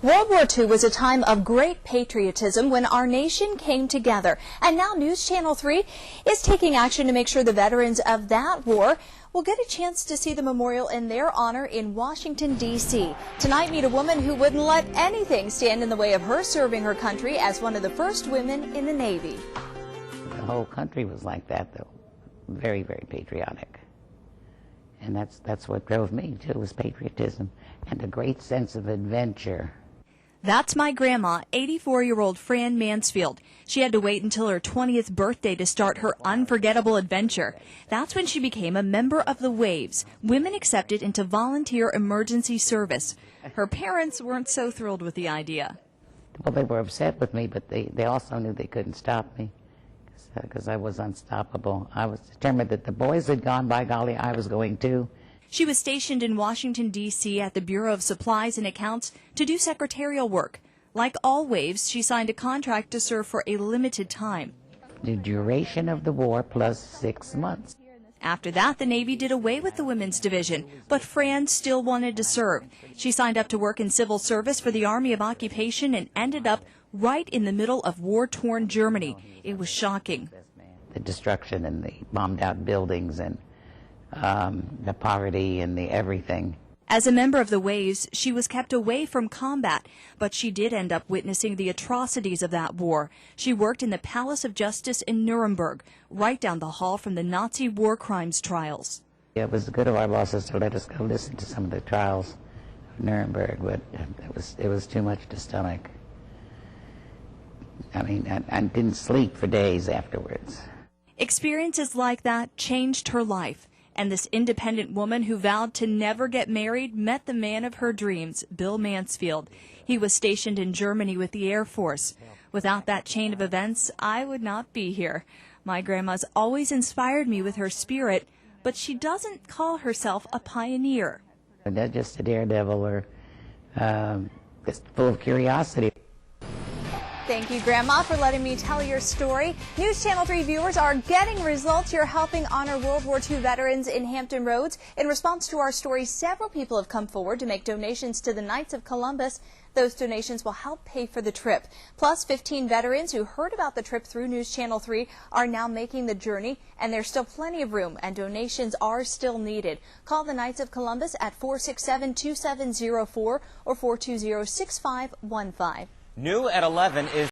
World War II was a time of great patriotism when our nation came together. And now News Channel 3 is taking action to make sure the veterans of that war will get a chance to see the memorial in their honor in Washington, D.C. Tonight, meet a woman who wouldn't let anything stand in the way of her serving her country as one of the first women in the Navy. The whole country was like that, though. Very, very patriotic. And that's what drove me, too, was patriotism and a great sense of adventure. That's my grandma, 84-year-old Fran Mansfield. She had to wait until her 20th birthday to start her unforgettable adventure. That's when she became a member of the Waves, women accepted into volunteer emergency service. Her parents weren't so thrilled with the idea. Well, they were upset with me, but they also knew they couldn't stop me because I was unstoppable. I was determined that the boys had gone, by golly, I was going too. She was stationed in Washington, D.C. at the Bureau of Supplies and Accounts to do secretarial work. Like all Waves, she signed a contract to serve for a limited time. The duration of the war plus 6 months. After that, the Navy did away with the women's division, but Fran still wanted to serve. She signed up to work in civil service for the Army of Occupation and ended up right in the middle of war-torn Germany. It was shocking. The destruction and the bombed-out buildings and the poverty and the everything. As a member of the Waves, she was kept away from combat, but she did end up witnessing the atrocities of that war. She worked in the Palace of Justice in Nuremberg, right down the hall from the Nazi war crimes trials. It was good of our bosses to let us go listen to some of the trials of Nuremberg, but it was too much to stomach. I mean, I didn't sleep for days afterwards. Experiences like that changed her life. And this independent woman who vowed to never get married met the man of her dreams, Bill Mansfield. He was stationed in Germany with the Air Force. Without that chain of events, I would not be here. My grandma's always inspired me with her spirit, but she doesn't call herself a pioneer. Not just a daredevil or just full of curiosity. Thank you, Grandma, for letting me tell your story. News Channel 3 viewers are getting results. You're helping honor World War II veterans in Hampton Roads. In response to our story, several people have come forward to make donations to the Knights of Columbus. Those donations will help pay for the trip. Plus, 15 veterans who heard about the trip through News Channel 3 are now making the journey, and there's still plenty of room, and donations are still needed. Call the Knights of Columbus at 467-2704 or 420-6515. New at 11 is